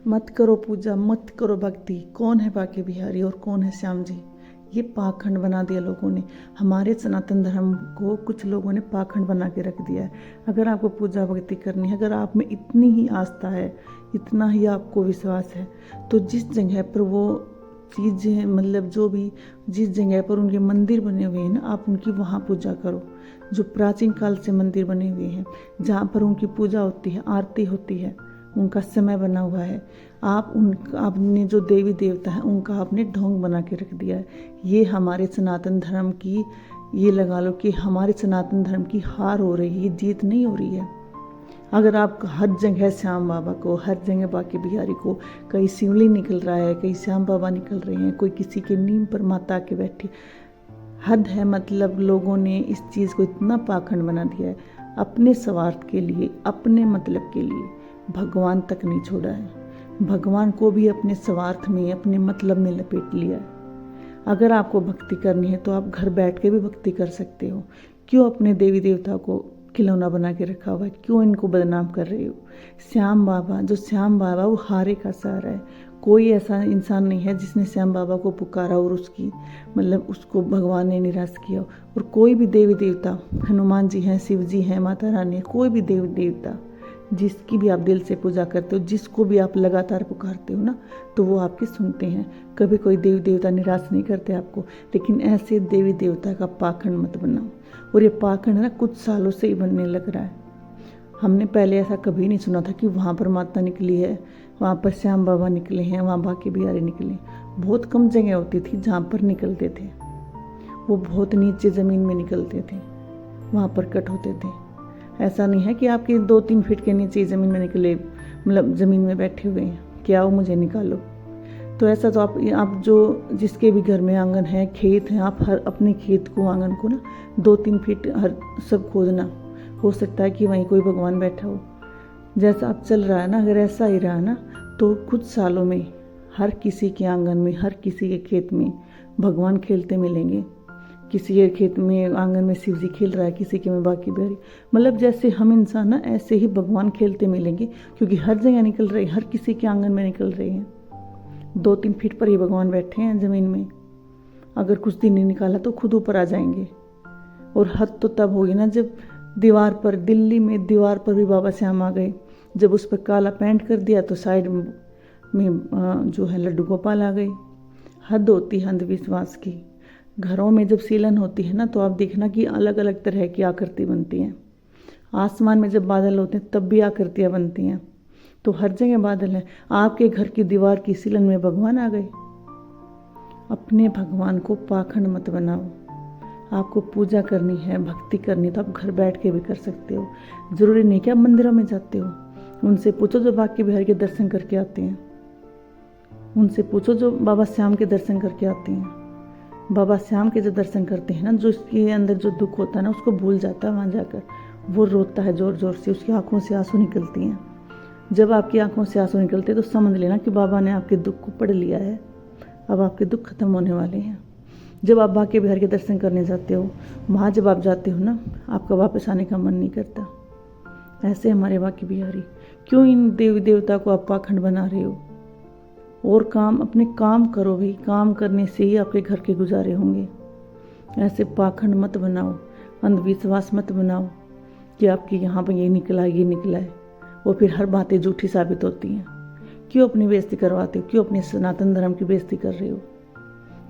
मत करो पूजा, मत करो भक्ति। कौन है बांके बिहारी और कौन है श्याम जी? ये पाखंड बना दिया लोगों ने। हमारे सनातन धर्म को कुछ लोगों ने पाखंड बना के रख दिया है। अगर आपको पूजा भक्ति करनी है, अगर आप में इतनी ही आस्था है, इतना ही आपको विश्वास है, तो जिस जगह पर वो चीज़ें, मतलब जो भी जिस जगह पर उनके मंदिर बने हुए हैं ना, आप उनकी वहाँ पूजा करो। जो प्राचीन काल से मंदिर बने हुए हैं, जहाँ पर उनकी पूजा होती है, आरती होती है, उनका समय बना हुआ है, आपने जो देवी देवता है उनका आपने ढोंग बना के रख दिया है। ये हमारे सनातन धर्म की, ये लगा लो कि हमारे सनातन धर्म की हार हो रही है, ये जीत नहीं हो रही है। अगर आप हर जगह श्याम बाबा को, हर जगह बांके बिहारी को, कहीं शिवलिंग निकल रहा है, कहीं श्याम बाबा निकल रहे हैं, कोई किसी के नीम पर माता के बैठी, हद है। मतलब लोगों ने इस चीज़ को इतना पाखंड बना दिया है अपने स्वार्थ के लिए, अपने मतलब के लिए। भगवान तक नहीं छोड़ा है। भगवान को भी अपने स्वार्थ में, अपने मतलब में लपेट लिया है। अगर आपको भक्ति करनी है तो आप घर बैठ के भी भक्ति कर सकते हो। क्यों अपने देवी देवता को खिलौना बना के रखा हुआ है? क्यों इनको बदनाम कर रहे हो? श्याम बाबा वो हारे का सहारा है। कोई ऐसा इंसान नहीं है जिसने श्याम बाबा को पुकारा और उसको भगवान ने निराश किया। और कोई भी देवी देवता, हनुमान जी हैं, शिव जी हैं, माता रानी है, कोई भी देवी देवता जिसकी भी आप दिल से पूजा करते हो, जिसको भी आप लगातार पुकारते हो ना, तो वो आपकी सुनते हैं। कभी कोई देवी देवता निराश नहीं करते आपको। लेकिन ऐसे देवी देवता का पाखंड मत बनाओ। और ये पाखंड ना कुछ सालों से ही बनने लग रहा है। हमने पहले ऐसा कभी नहीं सुना था कि वहाँ पर माता निकली है, वहाँ पर श्याम बाबा निकले हैं, वहाँ बांके बिहारी निकले। बहुत कम जगह होती थी जहाँ पर निकलते थे। वो बहुत नीचे ज़मीन में निकलते थे, वहाँ पर कट होते थे। ऐसा नहीं है कि आपके 2-3 फीट के नीचे ज़मीन में निकले, मतलब ज़मीन में बैठे हुए हैं कि आओ मुझे निकालो। तो ऐसा तो आप जो जिसके भी घर में आंगन है, खेत है, आप हर अपने खेत को, आंगन को ना 2-3 फीट हर सब खोदना। हो सकता है कि वहीं कोई भगवान बैठा हो। जैसा आप चल रहा है ना, अगर ऐसा ही रहा ना, तो कुछ सालों में हर किसी के आंगन में, हर किसी के खेत में भगवान खेलते मिलेंगे। किसी के खेत में, आंगन में शिव जी खेल रहा है, किसी के में बांके बिहारी। मतलब जैसे हम इंसान ना, ऐसे ही भगवान खेलते मिलेंगे, क्योंकि हर जगह निकल रहे, हर किसी के आंगन में निकल रहे हैं। 2-3 फीट पर ही भगवान बैठे हैं ज़मीन में। अगर कुछ दिन नहीं निकाला तो खुद ऊपर आ जाएंगे। और हद तो तब होगी ना जब दीवार पर, दिल्ली में दीवार पर भी बाबा श्याम आ गए। जब उस पर काला पेंट कर दिया तो साइड में जो है लड्डू गोपाल आ गए। हद होती है अंधविश्वास की। घरों में जब सीलन होती है ना, तो आप देखना कि अलग अलग तरह की आकृति बनती हैं। आसमान में जब बादल होते हैं तब भी आकृतियाँ बनती हैं। तो हर जगह बादल है। आपके घर की दीवार की सीलन में भगवान आ गए। अपने भगवान को पाखंड मत बनाओ। आपको पूजा करनी है, भक्ति करनी है, तो आप घर बैठ के भी कर सकते हो। ज़रूरी नहीं कि आप मंदिरों में जाते हो। उनसे पूछो जो बांके बिहारी के दर्शन करके आते हैं। उनसे पूछो जो बाबा श्याम के दर्शन करके आते हैं। बाबा श्याम के जो दर्शन करते हैं ना, जो उसके अंदर जो दुख होता है ना, उसको भूल जाता है वहाँ जाकर। वो रोता है ज़ोर ज़ोर से, उसकी आंखों से आंसू निकलती हैं। जब आपकी आंखों से आंसू निकलते हैं तो समझ लेना कि बाबा ने आपके दुख को पढ़ लिया है। अब आपके दुख खत्म होने वाले हैं। जब आप बांके बिहारी के दर्शन करने जाते हो, वहाँ जब आप जाते हो ना, आपका वापस आने का मन नहीं करता। ऐसे हमारे बांके बिहारी। क्यों इन देवी देवता को आप पाखंड बना रहे हो? और अपने काम करो भाई। काम करने से ही आपके घर के गुजारे होंगे। ऐसे पाखंड मत बनाओ, अंधविश्वास मत बनाओ कि आपके यहाँ पर ये निकला है, और फिर हर बातें झूठी साबित होती हैं। क्यों अपनी बेइज्जती करवाते हो? क्यों अपने सनातन धर्म की बेइज्जती कर रहे हो?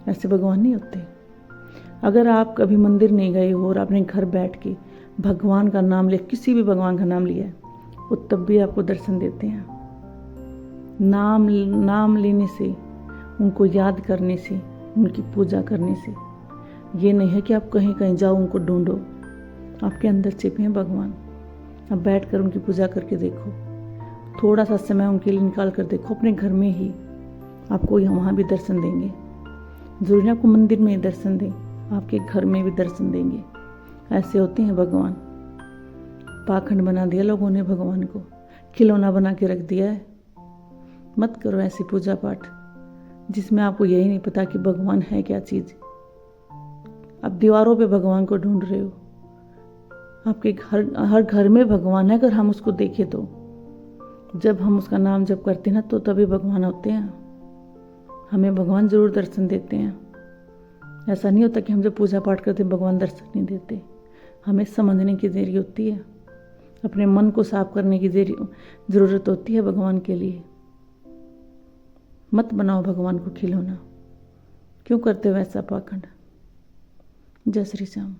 ऐसे भगवान नहीं होते। अगर आप कभी मंदिर नहीं गए हो और आपने घर बैठ के भगवान का नाम लिया, किसी भी भगवान का नाम लिया है, वो तब भी आपको दर्शन देते हैं। नाम लेने से, उनको याद करने से, उनकी पूजा करने से। ये नहीं है कि आप कहीं कहीं जाओ उनको ढूंढो। आपके अंदर छिपे हैं भगवान। आप बैठ कर उनकी पूजा करके देखो। थोड़ा सा समय उनके लिए निकाल कर देखो। अपने घर में ही आपको वहाँ भी दर्शन देंगे। जरूर आपको मंदिर में ही दर्शन दें, आपके घर में भी दर्शन देंगे। ऐसे होते हैं भगवान। पाखंड बना दिया लोगों ने भगवान को, खिलौना बना के रख दिया है। मत करो ऐसी पूजा पाठ जिसमें आपको यही नहीं पता कि भगवान है क्या चीज़। अब दीवारों पे भगवान को ढूंढ रहे हो। आपके हर घर में भगवान है अगर हम उसको देखें तो। जब हम उसका नाम जप करते हैं ना तो तभी भगवान होते हैं, हमें भगवान ज़रूर दर्शन देते हैं। ऐसा नहीं होता कि हम जब पूजा पाठ करते हैं भगवान दर्शन नहीं देते। हमें समझने की देरी होती है, अपने मन को साफ करने की ज़रूरत होती है भगवान के लिए। मत बनाओ भगवान को खिलौना। क्यों करते हो ऐसा पाखंड। जय श्री श्याम।